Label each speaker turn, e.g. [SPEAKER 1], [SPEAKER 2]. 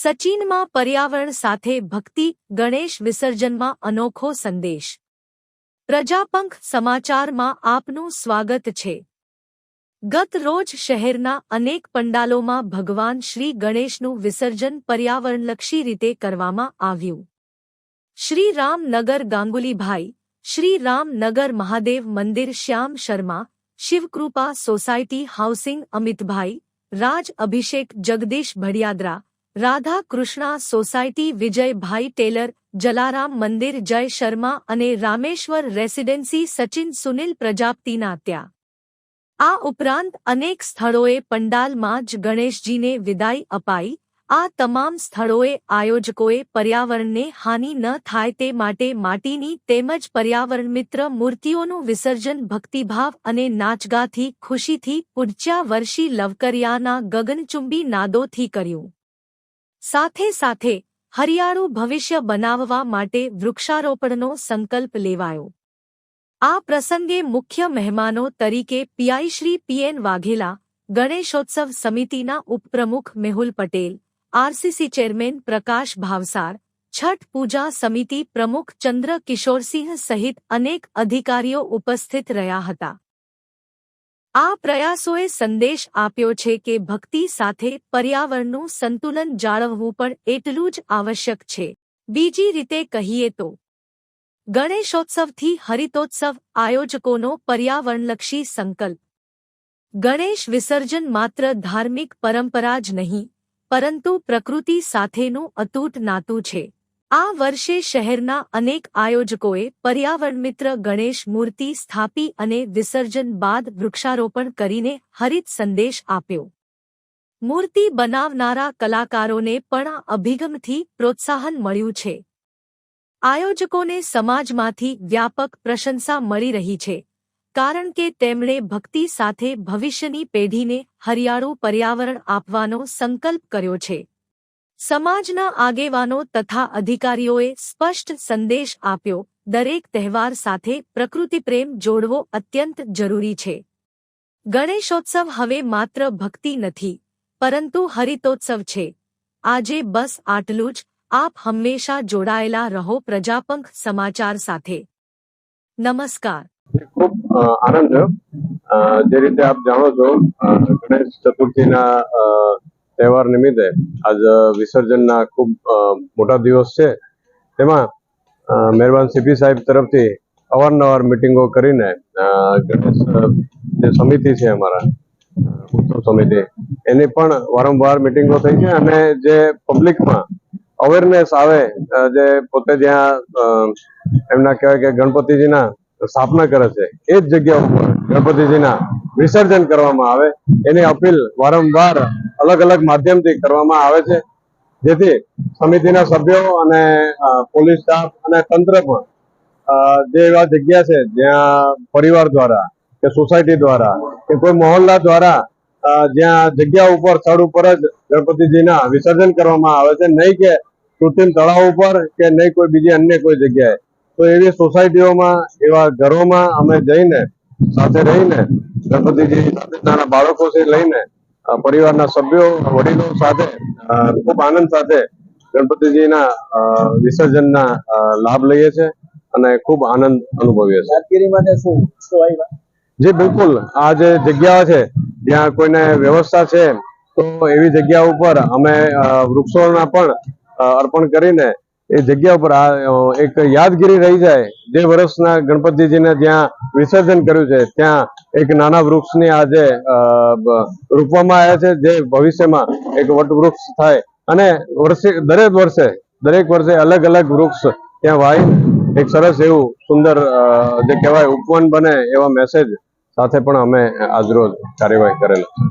[SPEAKER 1] સચિનમાં પર્યાવરણ સાથે ભક્તિ, ગણેશ વિસર્જનમાં અનોખો સંદેશ। પ્રજાપંખ સમાચારમાં આપનું સ્વાગત છે। ગત રોજ શહેરના અનેક પંડાલોમાં ભગવાન શ્રી ગણેશનું વિસર્જન પર્યાવરણલક્ષી રીતે કરવામાં આવ્યું। શ્રી રામનગર ગાંગુલીભાઈ, શ્રી રામનગર મહાદેવ મંદિર શ્યામ શર્મા, શિવકૃપા સોસાયટી હાઉસિંગ અમિતભાઈ, રાજ અભિષેક જગદીશ ભડિયાદરા, રાધા કૃષ્ણા સોસાયટી વિજયભાઈ ટેલર, જલારામ મંદિર જય શર્મા અને રામેશ્વર રેસિડેન્સી સચિન સુનિલ પ્રજાપતિના ત્યાં। આ ઉપરાંત અનેક સ્થળોએ પંડાલમાં જ ગણેશજીને વિદાય અપાઈ। આ તમામ સ્થળોએ આયોજકોએ પર્યાવરણને હાનિ ન થાય તે માટે માટીની તેમજ પર્યાવરણ મિત્ર મૂર્તિઓનું વિસર્જન ભક્તિભાવ અને નાચગાથી ખુશીથી પૂજ્યા વર્ષી લવકરિયાના ગગનચુંબી નાદોથી કર્યું। સાથે સાથે હરિયાળું ભવિષ્ય બનાવવા માટે વૃક્ષારોપણનો સંકલ્પ લેવાયો। આ પ્રસંગે મુખ્ય મહેમાનો તરીકે પીઆઈ શ્રી પીએન વાઘેલા, ગણેશોત્સવ સમિતિના ઉપપ્રમુખ મેહુલ પટેલ, આરસીસી ચેરમેન પ્રકાશ ભાવસાર, છઠ પૂજા સમિતિ પ્રમુખ ચંદ્ર કિશોરસિંહ સહિત અનેક અધિકારીઓ ઉપસ્થિત રહ્યા હતા। આ પ્રયાસોએ સંદેશ આપ્યો છે કે ભક્તિ સાથે પર્યાવરણનું સંતુલન જાળવવું પણ એટલું જ આવશ્યક છે। બીજી રીતે કહીએ તો ગણેશોત્સવથી હરિતોત્સવ આયોજકોનો પર્યાવરણલક્ષી સંકલ્પ। ગણેશ વિસર્જન માત્ર ધાર્મિક પરંપરા જ નહીં, પરંતુ પ્રકૃતિ સાથેનું અતૂટ નાતું છે। આ વર્ષે શહેરના અનેક આયોજકોએ પર્યાવરણ મિત્ર ગણેશ મૂર્તિ સ્થાપી અને વિસર્જન બાદ વૃક્ષારોપણ કરીને હરિત સંદેશ આપ્યો। મૂર્તિ બનાવનારા કલાકારોને પણ આ અભિગમથી પ્રોત્સાહન મળ્યું છે। આયોજકોને સમાજમાંથી વ્યાપક પ્રશંસા મળી રહી છે, કારણ કે તેમણે ભક્તિ સાથે ભવિષ્યની પેઢીને હરિયાળું પર્યાવરણ આપવાનો સંકલ્પ કર્યો છે। સમાજના આગેવાનો તથા અધિકારીઓએ સ્પષ્ટ સંદેશ આપ્યો, દરેક તહેવાર સાથે પ્રકૃતિપ્રેમ જોડવો અત્યંત જરૂરી છે। ગણેશોત્સવ હવે માત્ર ભક્તિ નથી, પરંતુ હરિતોત્સવ છે। આજે બસ આટલું જ। આપ હંમેશા જોડાયેલા રહો પ્રજાપંખ સમાચાર સાથે। નમસ્કાર।
[SPEAKER 2] ખૂબ આનંદ થયો। જે રીતે આપ જાણો છો, ગણેશ ચતુર્થીના તહેવાર નિમિત્તે આજ વિસર્જનના ખૂબ મોટા દિવસ છે। તેમાં મહેરબાન સીપી સાહેબ તરફથી અવારનવાર મિટિંગો કરીને ગણેશ જે સમિતિ છે અમારા ઉત્સવ સમિતિ, એની પણ વારંવાર મિટિંગો થઈ છે અને જે પબ્લિકમાં અવેરનેસ આવે, જે પોતે જ્યાં એમના કહેવાય કે ગણપતિજીના સ્થાપના કરે છે એ જ જગ્યા ઉપર ગણપતિજીના વિસર્જન કરવામાં આવે, એની અપીલ વારંવાર અલગ અલગ માધ્યમથી કરવામાં આવે છે, જેથી સમિતિના સભ્યો અને પોલીસ સ્ટાફ અને તંત્ર પણ જે એવા જગ્યા છે જ્યાં પરિવાર દ્વારા કે સોસાયટી દ્વારા કે કોઈ મહોલ્લા દ્વારા જ્યાં જગ્યા ઉપર સ્થળ ઉપર જ ગણપતિજીના વિસર્જન કરવામાં આવે છે, નહીં કે કૃત્રિમ તળાવ ઉપર કે નહીં કોઈ બીજી અન્ય કોઈ જગ્યાએ, તો એવી સોસાયટીઓમાં એવા ઘરોમાં અમે જઈને સાથે રહીને ગણપતિજી નાના બાળકોથી લઈને પરિવારના સભ્યો વડીલો સાથે ખૂબ આનંદ સાથે ગણપતિજીના વિસર્જનના લાભ લઈએ છીએ અને ખૂબ આનંદ અનુભવીએ છીએ।
[SPEAKER 3] કામગીરી માટે શું?
[SPEAKER 2] જી બિલકુલ, આ જે જગ્યાઓ છે જ્યાં કોઈને વ્યવસ્થા છે તો એવી જગ્યા ઉપર અમે વૃક્ષોના પણ અર્પણ કરીને એ જગ્યા ઉપર એક યાદગીરી રહી જાય। જે વર્ષના ગણપતિજીને જ્યાં વિસર્જન કર્યું છે ત્યાં એક નાના વૃક્ષની આજે રોપવામાં આવ્યા છે, જે ભવિષ્યમાં એક વટવૃક્ષ થાય અને દરેક વર્ષે અલગ અલગ વૃક્ષ ત્યાં વાવી એક સરસ એવું સુંદર જે કહેવાય ઉપવન બને એવા મેસેજ સાથે પણ અમે આજરોજ કાર્યવાહી કરેલા છે।